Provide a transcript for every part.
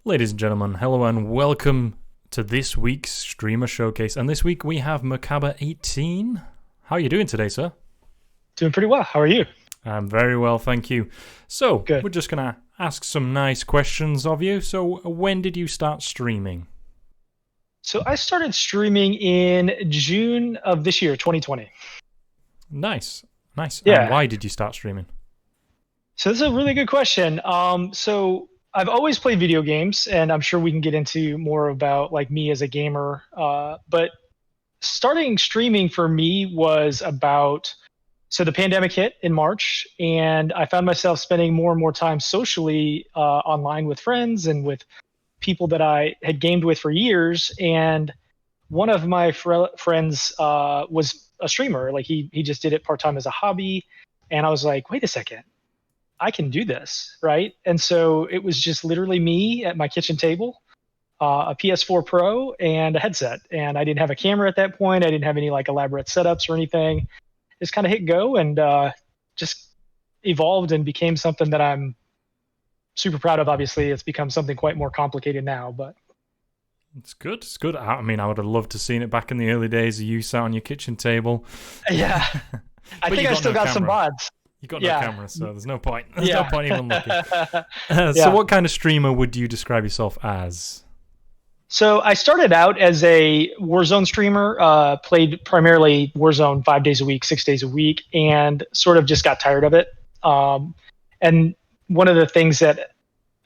Ladies and gentlemen, hello and welcome to this week's Streamer Showcase. And this week we have Merkaba18. How are you doing today, sir? Doing pretty well. How are you? I'm very well, thank you. So, Good. we're just going to ask some nice questions of you. So, when did you start streaming? So I started streaming in June of this year, 2020. Nice. And Yeah. why did you start streaming? So this is a really good question. So I've always played video games, and I'm sure we can get into more about like me as a gamer. But starting streaming for me was about so the pandemic hit in March, and I found myself spending more and more time socially online with friends and with people that I had gamed with for years. And one of my friends was a streamer. Like he just did it part time as a hobby, and I was like, wait a second, I can do this, right? And so it was just literally me at my kitchen table, a PS4 Pro, and a headset. And I didn't have a camera at that point. I didn't have any like elaborate setups or anything. Just kind of hit go and just evolved and became something that I'm super proud of. Obviously, it's become something quite more complicated now, but It's good. I mean, I would have loved to have seen it back in the early days of you sat on your kitchen table. yeah, I But think you I got still no got some camera. VODs. You got no Yeah. camera, so there's no point. There's no Yeah. point even looking. Yeah. So, what kind of streamer would you describe yourself as? So I started out as a Warzone streamer, played primarily Warzone 5 days a week, 6 days a week, and sort of just got tired of it. And one of the things that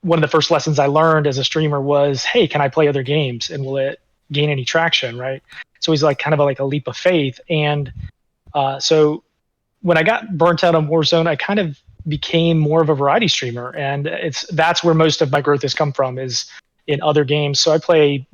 one of the first lessons I learned as a streamer was, hey, can I play other games and will it gain any traction, right? So it was like kind of like a leap of faith. And so when I got burnt out on Warzone, I kind of became more of a variety streamer, and that's where most of my growth has come from is in other games. So I play,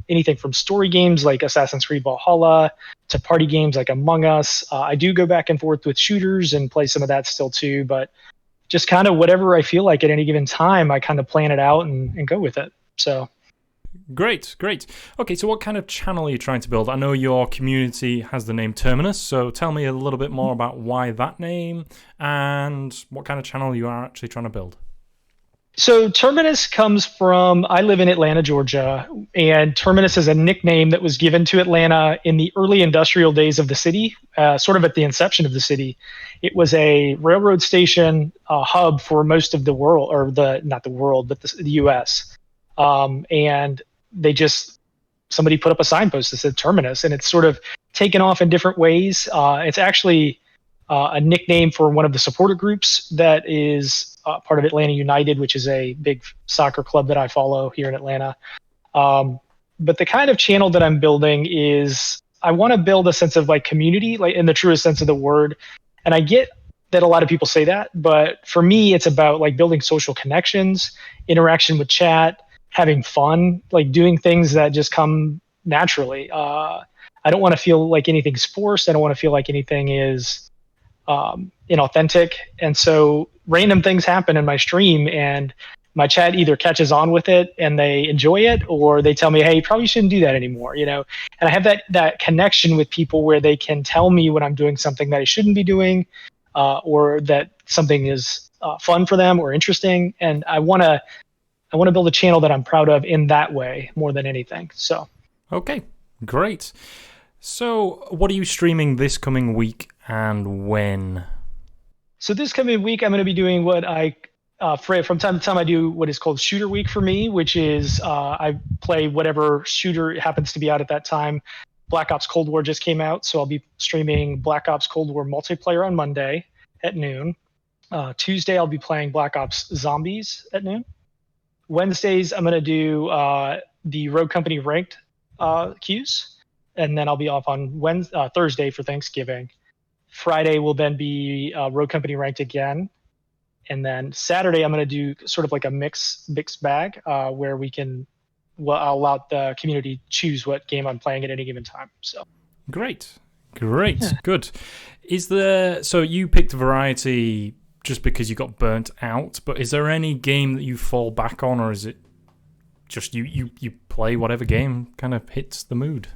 anything from story games like Assassin's Creed Valhalla to party games like Among Us. I do go back and forth with shooters and play some of that still too, but just kind of whatever I feel like at any given time, I kind of plan it out and go with it. So Great. Okay, so what kind of channel are you trying to build? I know your community has the name Terminus, so tell me a little bit more about why that name and what kind of channel you are actually trying to build. So Terminus comes from, I live in Atlanta, Georgia, and Terminus is a nickname that was given to Atlanta in the early industrial days of the city, sort of at the inception of the city. It was a railroad station hub for most of the world, or not the world, but the U.S. And somebody put up a signpost that said Terminus, and it's sort of taken off in different ways. It's actually a nickname for one of the supporter groups that is part of Atlanta United, which is a big soccer club that I follow here in Atlanta. But the kind of channel that I'm building is I want to build a sense of like community, like in the truest sense of the word. And I get that a lot of people say that, but for me, it's about like building social connections, interaction with chat, having fun, like doing things that just come naturally. I don't want to feel like anything's forced. I don't want to feel like anything is inauthentic. And so random things happen in my stream, and my chat either catches on with it and they enjoy it, or they tell me, hey, you probably shouldn't do that anymore, And I have that connection with people where they can tell me when I'm doing something that I shouldn't be doing, or that something is fun for them or interesting. And I want to build a channel that I'm proud of in that way more than anything. So. Okay, great. So, what are you streaming this coming week and when? So this coming week, I'm going to be doing what from time to time, I do what is called Shooter Week for me, which is I play whatever shooter happens to be out at that time. Black Ops Cold War just came out, so I'll be streaming Black Ops Cold War multiplayer on Monday at noon. Tuesday, I'll be playing Black Ops Zombies at noon. Wednesdays, I'm going to do the Rogue Company ranked queues, and then I'll be off on Thursday for Thanksgiving. Friday will then be Rogue Company ranked again. And then Saturday, I'm going to do sort of like a mixed bag where I'll allow the community choose what game I'm playing at any given time. So Great, good. So you picked variety just because you got burnt out, but is there any game that you fall back on, or is it just you play whatever game kind of hits the mood?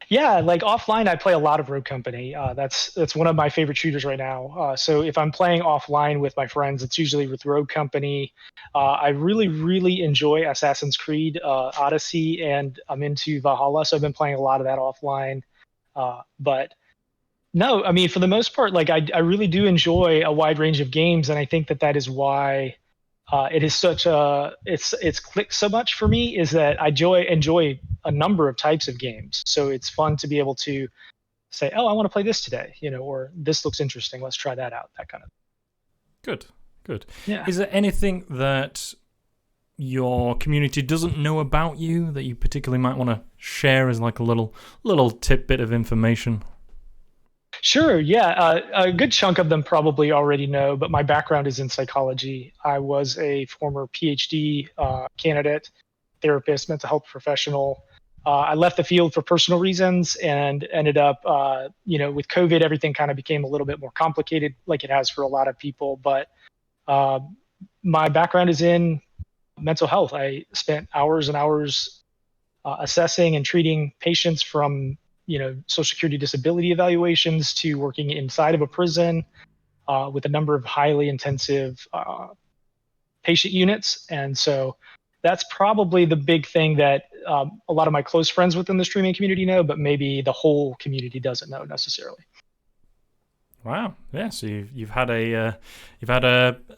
Yeah, like offline, I play a lot of Rogue Company. That's one of my favorite shooters right now. So if I'm playing offline with my friends, it's usually with Rogue Company. I really enjoy Assassin's Creed Odyssey, and I'm into Valhalla, so I've been playing a lot of that offline. But no, I mean, for the most part, like I really do enjoy a wide range of games, and I think that that is why it is such a it's clicked so much for me, is that I enjoy a number of types of games. So it's fun to be able to say, oh, I want to play this today, or this looks interesting, let's try that out, that kind of. Good, good. Yeah. Is there anything that your community doesn't know about you that you particularly might want to share as like a little tidbit of information? Sure. Yeah. A good chunk of them probably already know, but my background is in psychology. I was a former PhD candidate, therapist, mental health professional. I left the field for personal reasons and ended up, with COVID, everything kind of became a little bit more complicated, like it has for a lot of people. But uh, my background is in mental health. I spent hours and hours assessing and treating patients from Social Security disability evaluations to working inside of a prison with a number of highly intensive patient units. And so that's probably the big thing that a lot of my close friends within the streaming community know, but maybe the whole community doesn't know necessarily. Wow. Yeah. So you've had a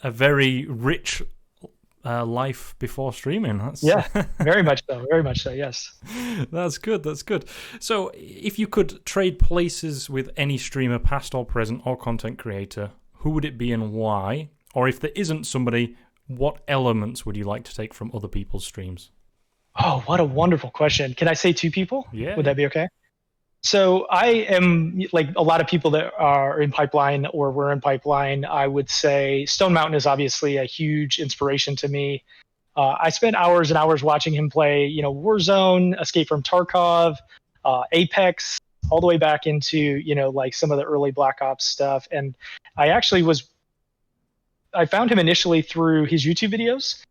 very rich life before streaming. Yeah, very much so. Very much so. Yes. That's good. That's good. So, if you could trade places with any streamer, past or present, or content creator, who would it be and why? Or if there isn't somebody, what elements would you like to take from other people's streams? Oh, what a wonderful question. Can I say two people? Yeah. Would that be okay? So I am, like a lot of people that are in pipeline or were in pipeline, I would say Stone Mountain is obviously a huge inspiration to me. I spent hours and hours watching him play, Warzone, Escape from Tarkov, Apex, all the way back into, like some of the early Black Ops stuff. And I found him initially through his YouTube videos.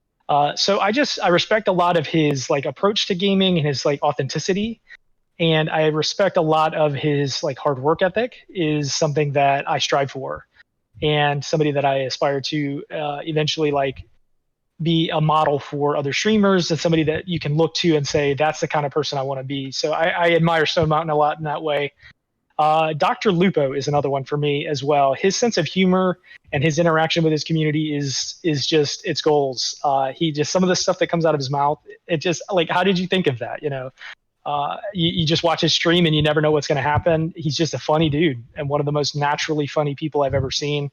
So I respect a lot of his like approach to gaming and his like authenticity. And I respect a lot of his like hard work ethic is something that I strive for, and somebody that I aspire to eventually like be a model for other streamers, and somebody that you can look to and say that's the kind of person I want to be. So I admire Stone Mountain a lot in that way. Dr. Lupo is another one for me as well. His sense of humor and his interaction with his community is just it's goals. He just some of the stuff that comes out of his mouth, it just like, how did you think of that? You just watch his stream and you never know what's going to happen. He's just a funny dude and one of the most naturally funny people I've ever seen.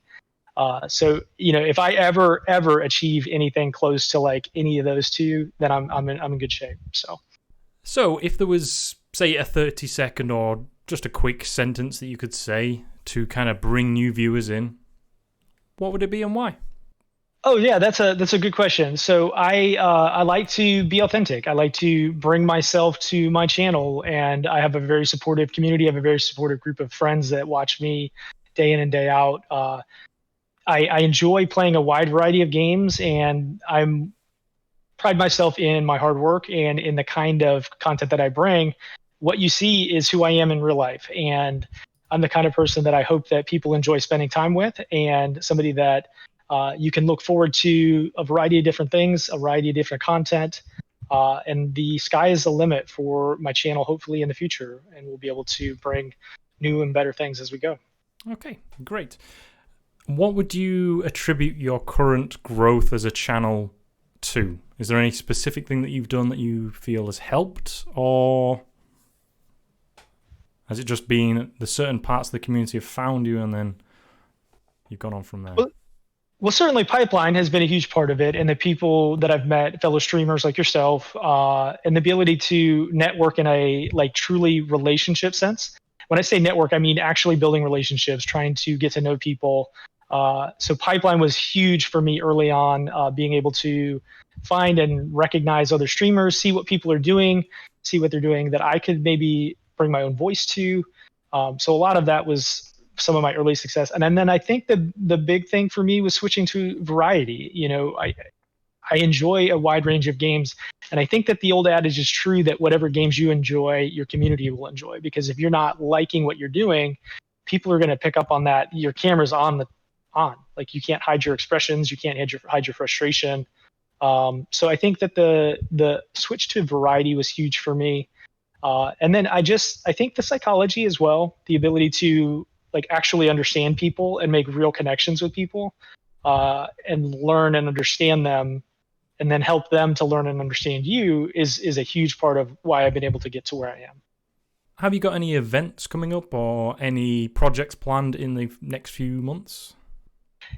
So if I ever achieve anything close to like any of those two, then I'm in good shape. So if there was, say, a 30-second or just a quick sentence that you could say to kind of bring new viewers in, what would it be and why? Oh yeah, that's a good question. So I like to be authentic. I like to bring myself to my channel, and I have a very supportive community. I have a very supportive group of friends that watch me day in and day out. I enjoy playing a wide variety of games, and I'm pride myself in my hard work and in the kind of content that I bring. What you see is who I am in real life, and I'm the kind of person that I hope that people enjoy spending time with, and somebody that you can look forward to a variety of different things, a variety of different content, and the sky is the limit for my channel, hopefully in the future, and we'll be able to bring new and better things as we go. Okay, great. What would you attribute your current growth as a channel to? Is there any specific thing that you've done that you feel has helped, or has it just been the certain parts of the community have found you and then you've gone on from there? Well, certainly Pipeline has been a huge part of it, and the people that I've met, fellow streamers like yourself, and the ability to network in a like truly relationship sense. When I say network, I mean actually building relationships, trying to get to know people. So Pipeline was huge for me early on, being able to find and recognize other streamers, see what people are doing, see what they're doing that I could maybe bring my own voice to. So a lot of that was some of my early success. And then I think the big thing for me was switching to variety. I enjoy a wide range of games. And I think that the old adage is true that whatever games you enjoy, your community will enjoy. Because if you're not liking what you're doing, people are going to pick up on that. Your camera's on. Like you can't hide your expressions, you can't hide your frustration. So I think that the switch to variety was huge for me. And then I think the psychology as well, the ability to like actually understand people and make real connections with people, and learn and understand them, and then help them to learn and understand you is a huge part of why I've been able to get to where I am. Have you got any events coming up or any projects planned in the next few months?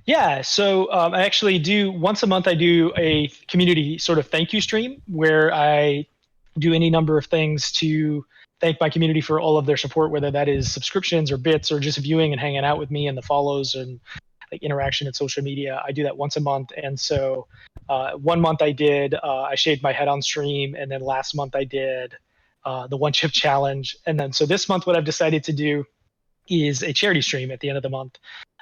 Yeah, so I actually do once a month. I do a community sort of thank you stream where I do any number of things to thank my community for all of their support, whether that is subscriptions or bits or just viewing and hanging out with me and the follows and like interaction in social media. I do that once a month, and so one month I shaved my head on stream, and then last month I did the one chip challenge, and then so this month what I've decided to do is a charity stream at the end of the month.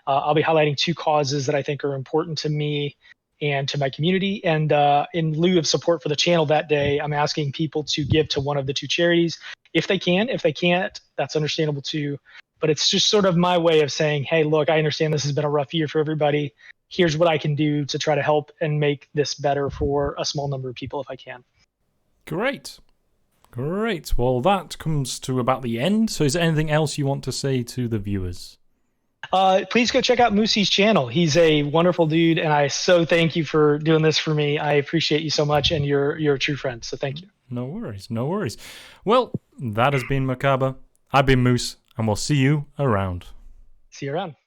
I'll be highlighting two causes that I think are important to me and to my community. And in lieu of support for the channel that day, I'm asking people to give to one of the two charities if they can. If they can't, that's understandable too. But it's just sort of my way of saying, hey, look, I understand this has been a rough year for everybody. Here's what I can do to try to help and make this better for a small number of people if I can. Great. Well, that comes to about the end. So is there anything else you want to say to the viewers? Please go check out moos3h's channel. He's a wonderful dude, and I so thank you for doing this for me. I appreciate you so much, and you're a true friend, so thank you. No worries. Well, that has been Merkaba. I've been Moose, and we'll see you around. See you around.